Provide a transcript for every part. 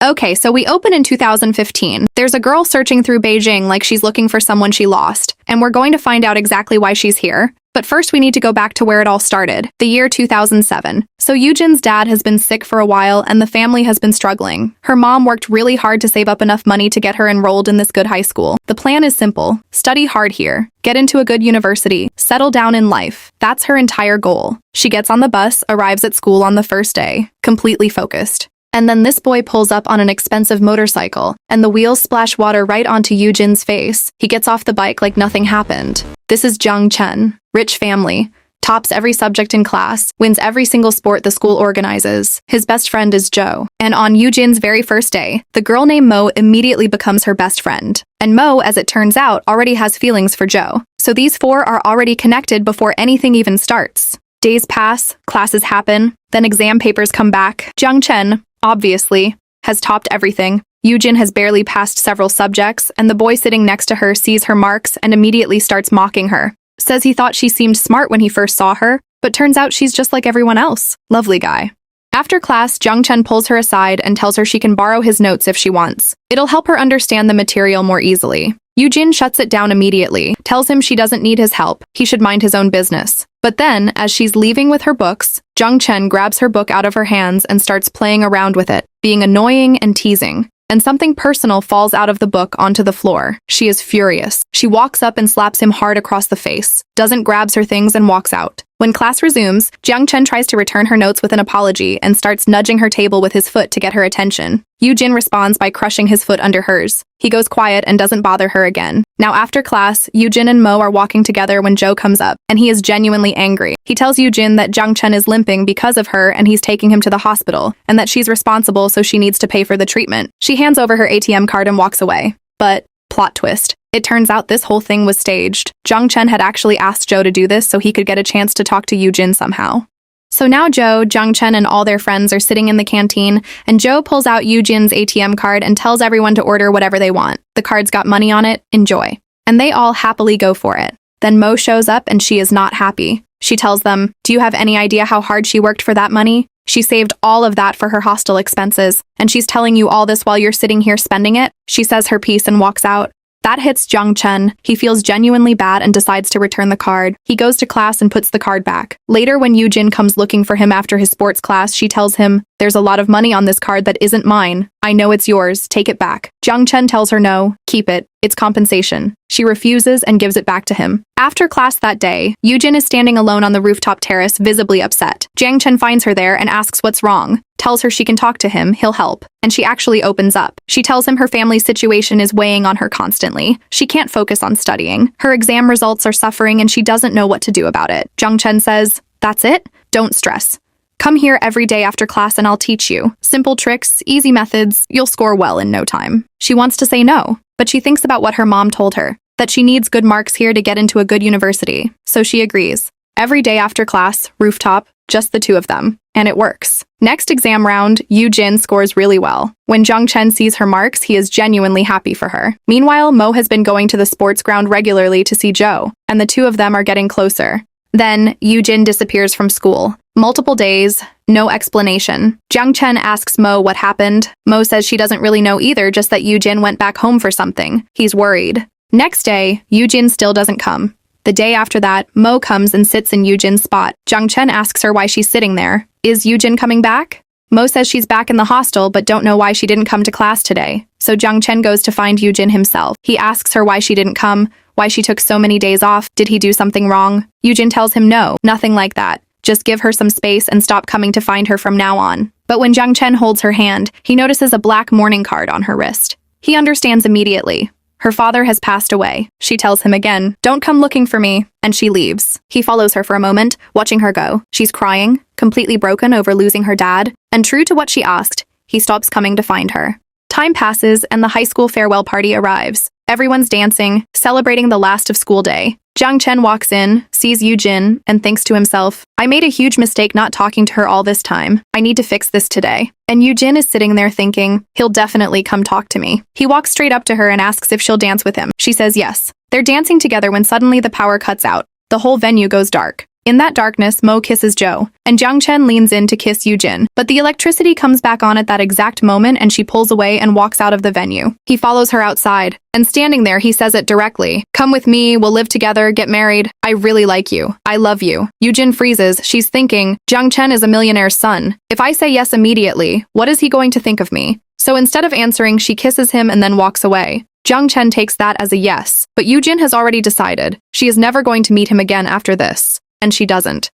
Okay, so we open in 2015. There's a girl searching through Beijing like she's looking for someone she lost, and we're going to find out exactly why she's here. But first we need to go back to where it all started, the year 2007. So Yujin's dad has been sick for a while and the family has been struggling. Her mom worked really hard to save up enough money to get her enrolled in this good high school. The plan is simple: study hard here, get into a good university, settle down in life. That's her entire goal. She gets on the bus, arrives at school on the first day, completely focused. And then this boy pulls up on an expensive motorcycle, and the wheels splash water right onto Yujin's face. He gets off the bike like nothing happened. This is Jiang Chen, rich family, tops every subject in class, wins every single sport the school organizes. His best friend is Zhou. And on Yujin's very first day, the girl named Mo immediately becomes her best friend. And Mo, as it turns out, already has feelings for Zhou. So these four are already connected before anything even starts. Days pass, classes happen, then exam papers come back. Jiang Chen, obviously, has topped everything. Yujin has barely passed several subjects, and the boy sitting next to her sees her marks and immediately starts mocking her. Says he thought she seemed smart when he first saw her, but turns out she's just like everyone else. Lovely guy. After class, Jiang Chen pulls her aside and tells her she can borrow his notes if she wants. It'll help her understand the material more easily. Yujin shuts it down immediately, tells him she doesn't need his help, he should mind his own business. But then, as she's leaving with her books, Jiang Chen grabs her book out of her hands and starts playing around with it, being annoying and teasing. And something personal falls out of the book onto the floor. She is furious. She walks up and slaps him hard across the face, doesn't grabs her things and walks out. When class resumes, Jiang Chen tries to return her notes with an apology and starts nudging her table with his foot to get her attention. Yujin responds by crushing his foot under hers. He goes quiet and doesn't bother her again. Now after class, Yujin and Mo are walking together when Zhou comes up, and he is genuinely angry. He tells Yujin that Jiang Chen is limping because of her and he's taking him to the hospital, and that she's responsible so she needs to pay for the treatment. She hands over her ATM card and walks away. But, plot twist. It turns out this whole thing was staged. Jiang Chen had actually asked Zhou to do this so he could get a chance to talk to Yujin somehow. So now Zhou, Jiang Chen, and all their friends are sitting in the canteen, and Zhou pulls out Yujin's ATM card and tells everyone to order whatever they want. The card's got money on it, enjoy. And they all happily go for it. Then Mo shows up and she is not happy. She tells them, "Do you have any idea how hard she worked for that money? She saved all of that for her hostel expenses, and she's telling you all this while you're sitting here spending it?" She says her piece and walks out. That hits Jiang Chen. He feels genuinely bad and decides to return the card. He goes to class and puts the card back. Later, when Yujin comes looking for him after his sports class, she tells him, "There's a lot of money on this card that isn't mine. I know it's yours. Take it back." Jiang Chen tells her no, keep it. It's compensation. She refuses and gives it back to him. After class that day, Yujin is standing alone on the rooftop terrace, visibly upset. Jiang Chen finds her there and asks what's wrong. Tells her she can talk to him, he'll help. And she actually opens up. She tells him her family's situation is weighing on her constantly. She can't focus on studying. Her exam results are suffering and she doesn't know what to do about it. Jiang Chen says, "That's it? Don't stress. Come here every day after class and I'll teach you. Simple tricks, easy methods, you'll score well in no time." She wants to say no, but she thinks about what her mom told her, that she needs good marks here to get into a good university. So she agrees. Every day after class, rooftop, just the two of them. And it works. Next exam round, Yujin scores really well. When Jiang Chen sees her marks, he is genuinely happy for her. Meanwhile, Mo has been going to the sports ground regularly to see Zhou, and the two of them are getting closer. Then, Yujin disappears from school. Multiple days, no explanation. Jiang Chen asks Mo what happened. Mo says she doesn't really know either, just that Yujin went back home for something. He's worried. Next day, Yujin still doesn't come. The day after that, Mo comes and sits in Yujin's spot. Jiang Chen asks her why she's sitting there. Is Yujin coming back? Mo says she's back in the hostel but don't know why she didn't come to class today. So Jiang Chen goes to find Yujin himself. He asks her why she didn't come, why she took so many days off, did he do something wrong? Yujin tells him no, nothing like that. Just give her some space and stop coming to find her from now on. But when Jiang Chen holds her hand, he notices a black mourning card on her wrist. He understands immediately. Her father has passed away. She tells him again, "Don't come looking for me," and she leaves. He follows her for a moment, watching her go. She's crying, completely broken over losing her dad, and true to what she asked, he stops coming to find her. Time passes and the high school farewell party arrives. Everyone's dancing, celebrating the last of school day. Jiang Chen walks in, sees Yujin, and thinks to himself, "I made a huge mistake not talking to her all this time. I need to fix this today." And Yujin is sitting there thinking, he'll definitely come talk to me. He walks straight up to her and asks if she'll dance with him. She says yes. They're dancing together when suddenly the power cuts out. The whole venue goes dark. In that darkness, Mo kisses Joe, and Chen leans in to kiss Yujin, but the electricity comes back on at that exact moment and she pulls away and walks out of the venue. He follows her outside, and standing there he says it directly. Come with me, we'll live together, get married. I really like you. I love you. Yujin freezes. She's thinking, Chen is a millionaire's son. If I say yes immediately, what is he going to think of me? So instead of answering, she kisses him and then walks away. Chen takes that as a yes, but Yujin has already decided. She is never going to meet him again after this. And she doesn't.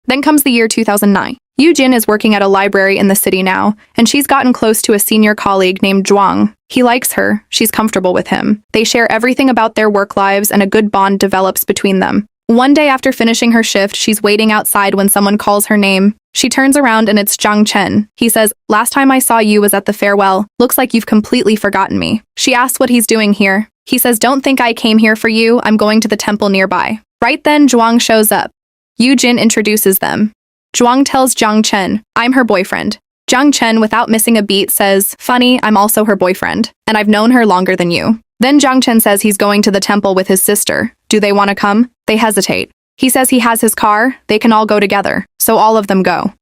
Then comes the year 2009. Yujin is working at a library in the city now, and she's gotten close to a senior colleague named Jiang. He likes her, she's comfortable with him. They share everything about their work lives and a good bond develops between them. One day after finishing her shift, she's waiting outside when someone calls her name. She turns around and it's Chen. He says, last time I saw you was at the farewell. Looks like you've completely forgotten me. She asks what he's doing here. He says, don't think I came here for you, I'm going to the temple nearby. Right then, Jiang shows up. Yujin introduces them. Jiang tells Chen, I'm her boyfriend. Chen, without missing a beat, says, funny, I'm also her boyfriend, and I've known her longer than you. Then Chen says he's going to the temple with his sister. Do they want to come? They hesitate. He says he has his car, they can all go together, so all of them go.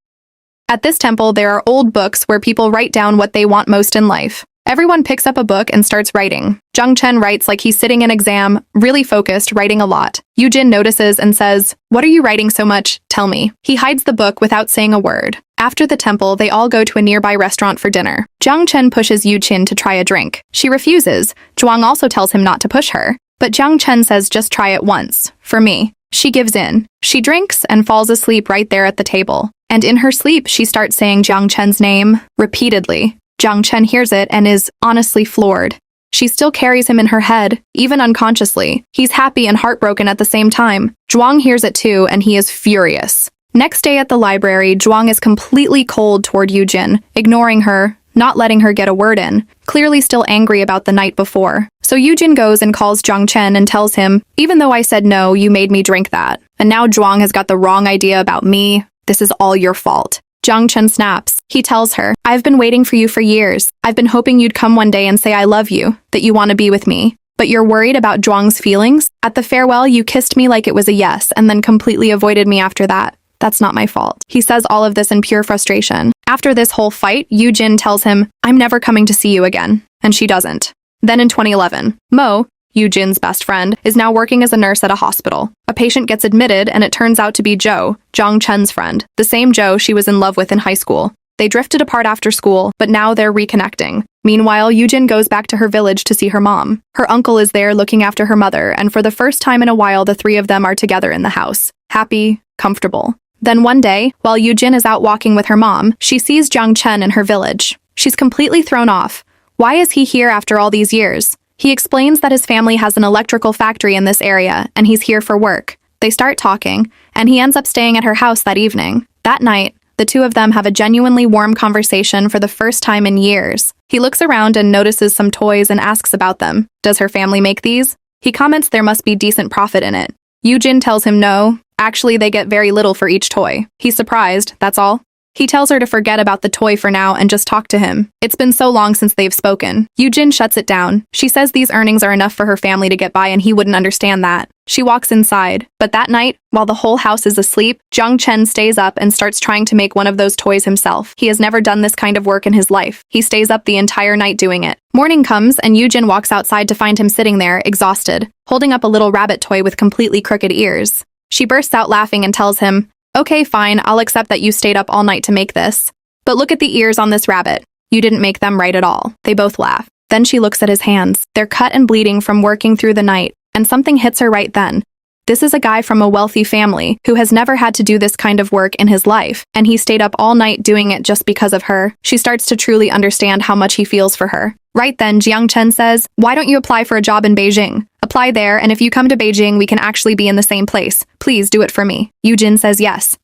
At this temple, there are old books where people write down what they want most in life. Everyone picks up a book and starts writing. Chen writes like he's sitting an exam, really focused, writing a lot. Yujin notices and says, what are you writing so much? Tell me. He hides the book without saying a word. After the temple, they all go to a nearby restaurant for dinner. Chen pushes Yujin to try a drink. She refuses. Jiang also tells him not to push her. But Chen says just try it once. For me. She gives in. She drinks and falls asleep right there at the table. And in her sleep, she starts saying Chen's name repeatedly. Chen hears it and is honestly floored. She still carries him in her head, even unconsciously. He's happy and heartbroken at the same time. Jiang hears it too, and he is furious. Next day at the library, Jiang is completely cold toward Yujin, ignoring her, not letting her get a word in, clearly still angry about the night before. So Yujin goes and calls Chen and tells him, even though I said no, you made me drink that. And now Jiang has got the wrong idea about me. This is all your fault. Chen snaps. He tells her, I've been waiting for you for years. I've been hoping you'd come one day and say I love you, that you want to be with me. But you're worried about Zhuang's feelings? At the farewell, you kissed me like it was a yes and then completely avoided me after that. That's not my fault. He says all of this in pure frustration. After this whole fight, Yujin tells him, I'm never coming to see you again. And she doesn't. Then in 2011, Mo, Yujin's best friend, is now working as a nurse at a hospital. A patient gets admitted and it turns out to be Joe, Chen's friend, the same Joe she was in love with in high school. They drifted apart after school, but now they're reconnecting. Meanwhile, Yujin goes back to her village to see her mom. Her uncle is there looking after her mother, and for the first time in a while, the three of them are together in the house. Happy, comfortable. Then one day, while Yujin is out walking with her mom, she sees Chen in her village. She's completely thrown off. Why is he here after all these years? He explains that his family has an electrical factory in this area, and he's here for work. They start talking, and he ends up staying at her house that evening. That night, the two of them have a genuinely warm conversation for the first time in years. He looks around and notices some toys and asks about them. Does her family make these? He comments there must be decent profit in it. Yujin tells him no. Actually, they get very little for each toy. He's surprised, that's all. He tells her to forget about the toy for now and just talk to him. It's been so long since they've spoken. Yujin shuts it down. She says these earnings are enough for her family to get by and he wouldn't understand that. She walks inside. But that night, while the whole house is asleep, Chen stays up and starts trying to make one of those toys himself. He has never done this kind of work in his life. He stays up the entire night doing it. Morning comes and Yujin walks outside to find him sitting there, exhausted, holding up a little rabbit toy with completely crooked ears. She bursts out laughing and tells him, okay, fine, I'll accept that you stayed up all night to make this. But look at the ears on this rabbit. You didn't make them right at all. They both laugh. Then she looks at his hands. They're cut and bleeding from working through the night, and something hits her right then. This is a guy from a wealthy family who has never had to do this kind of work in his life, and he stayed up all night doing it just because of her. She starts to truly understand how much he feels for her. Right then, Chen says, why don't you apply for a job in Beijing? Apply there, and if you come to Beijing, we can actually be in the same place. Please do it for me. Yujin says yes.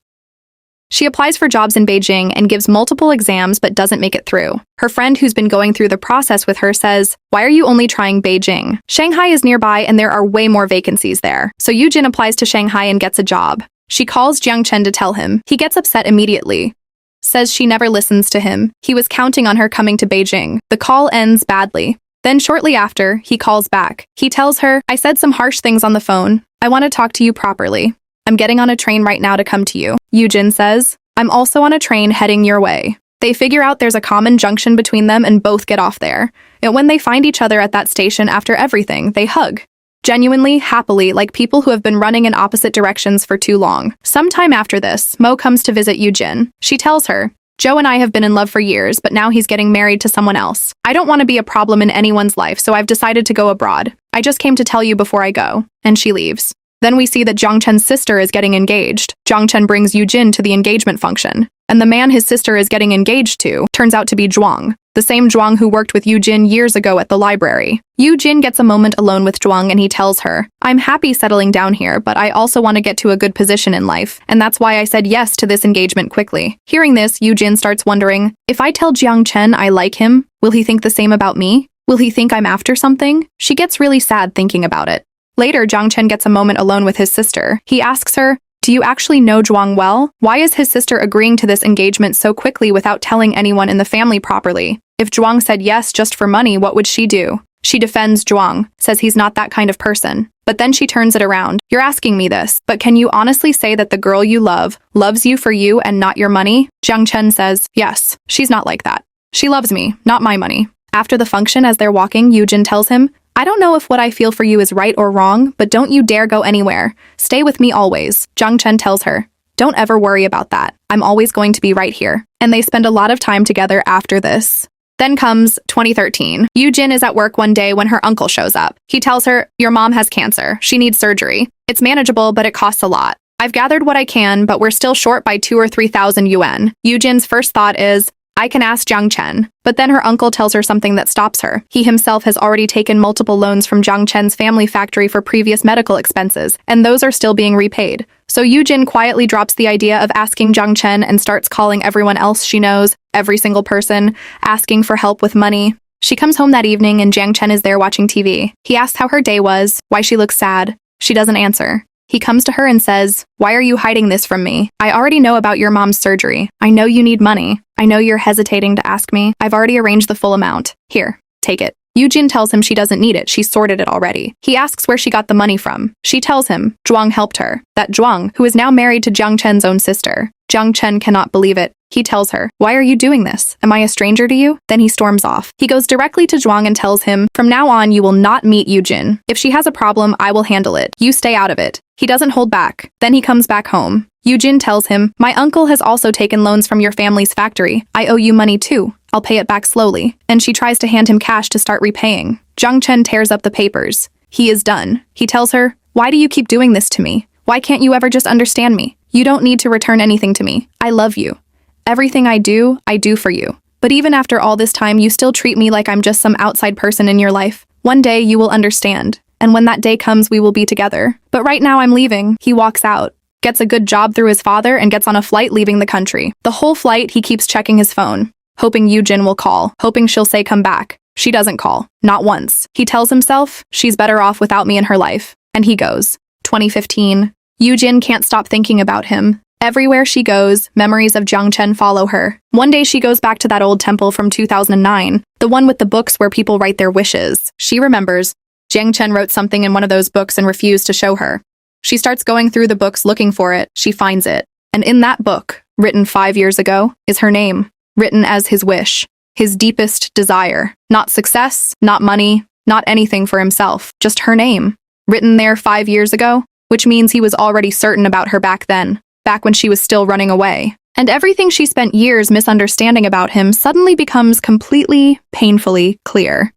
She applies for jobs in Beijing and gives multiple exams but doesn't make it through. Her friend who's been going through the process with her says, why are you only trying Beijing? Shanghai is nearby and there are way more vacancies there. So Yujin applies to Shanghai and gets a job. She calls Chen to tell him. He gets upset immediately. Says she never listens to him. He was counting on her coming to Beijing. The call ends badly. Then shortly after, he calls back. He tells her, I said some harsh things on the phone. I want to talk to you properly. I'm getting on a train right now to come to you. Yujin says, I'm also on a train heading your way. They figure out there's a common junction between them and both get off there. And when they find each other at that station after everything, they hug. Genuinely, happily, like people who have been running in opposite directions for too long. Sometime after this, Mo comes to visit Yujin. She tells her, Joe and I have been in love for years, but now he's getting married to someone else. I don't want to be a problem in anyone's life, so I've decided to go abroad. I just came to tell you before I go. And she leaves. Then we see that Jiang Chen's sister is getting engaged. Jiang Chen brings Yujin to the engagement function. And the man his sister is getting engaged to turns out to be Jiang, the same Jiang who worked with Yujin years ago at the library. Yujin gets a moment alone with Jiang and he tells her, I'm happy settling down here, but I also want to get to a good position in life, and that's why I said yes to this engagement quickly. Hearing this, Yujin starts wondering, if I tell Jiang Chen I like him, will he think the same about me? Will he think I'm after something? She gets really sad thinking about it. Later, Jiang Chen gets a moment alone with his sister. He asks her, do you actually know Jiang well? Why is his sister agreeing to this engagement so quickly without telling anyone in the family properly? If Jiang said yes just for money, what would she do? She defends Jiang, says he's not that kind of person. But then she turns it around. You're asking me this, but can you honestly say that the girl you love loves you for you and not your money? Jiang Chen says, yes, she's not like that. She loves me, not my money. After the function, as they're walking, Yujin tells him, I don't know if what I feel for you is right or wrong, but don't you dare go anywhere. Stay with me always. Jiang Chen tells her, don't ever worry about that. I'm always going to be right here. And they spend a lot of time together after this. Then comes 2013. Yujin is at work one day when her uncle shows up. He tells her, your mom has cancer. She needs surgery. It's manageable, but it costs a lot. I've gathered what I can, but we're still short by 2,000 or 3,000 yuan. Yujin's first thought is, I can ask Jiang Chen. But then her uncle tells her something that stops her. He himself has already taken multiple loans from Jiang Chen's family factory for previous medical expenses, and those are still being repaid. So Yujin quietly drops the idea of asking Jiang Chen and starts calling everyone else she knows, every single person, asking for help with money. She comes home that evening and Jiang Chen is there watching TV. He asks how her day was, why she looks sad. She doesn't answer. He comes to her and says, why are you hiding this from me? I already know about your mom's surgery. I know you need money. I know you're hesitating to ask me. I've already arranged the full amount. Here, take it. Yujin tells him she doesn't need it. She's sorted it already. He asks where she got the money from. She tells him Jiang helped her. That Jiang, who is now married to Jiang Chen's own sister. Jiang Chen cannot believe it. He tells her, why are you doing this? Am I a stranger to you? Then he storms off. He goes directly to Jiang and tells him, from now on, you will not meet Yujin. If she has a problem, I will handle it. You stay out of it. He doesn't hold back. Then he comes back home. Yujin tells him, my uncle has also taken loans from your family's factory. I owe you money too. I'll pay it back slowly. And she tries to hand him cash to start repaying. Jiang Chen tears up the papers. He is done. He tells her, why do you keep doing this to me? Why can't you ever just understand me? You don't need to return anything to me. I love you. Everything I do for you. But even after all this time, you still treat me like I'm just some outside person in your life. One day you will understand. And when that day comes, we will be together. But right now I'm leaving. He walks out, gets a good job through his father, and gets on a flight leaving the country. The whole flight, he keeps checking his phone, hoping Yujin will call, hoping she'll say come back. She doesn't call. Not once. He tells himself, she's better off without me in her life. And he goes. 2015. Yujin can't stop thinking about him. Everywhere she goes, memories of Jiang Chen follow her. One day she goes back to that old temple from 2009, the one with the books where people write their wishes. She remembers. Jiang Chen wrote something in one of those books and refused to show her. She starts going through the books looking for it. She finds it. And in that book, written 5 years ago, is her name, written as his wish, his deepest desire. Not success, not money, not anything for himself, just her name, written there 5 years ago, which means he was already certain about her back then, back when she was still running away. And everything she spent years misunderstanding about him suddenly becomes completely, painfully clear.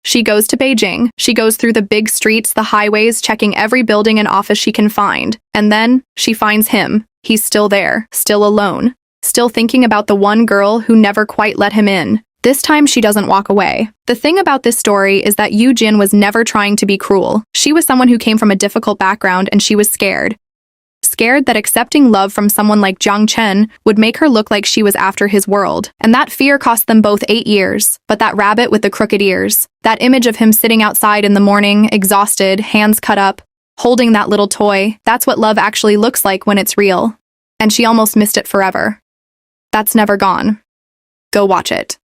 She goes to Beijing. She goes through the big streets, the highways, checking every building and office she can find. And then she finds him. He's still there, still alone, still thinking about the one girl who never quite let him in. This time she doesn't walk away. The thing about this story is that Yujin was never trying to be cruel. She was someone who came from a difficult background and she was scared. Scared that accepting love from someone like Jiang Chen would make her look like she was after his world. And that fear cost them both 8 years. But that rabbit with the crooked ears, that image of him sitting outside in the morning, exhausted, hands cut up, holding that little toy, that's what love actually looks like when it's real. And she almost missed it forever. That's never gone. Go watch it.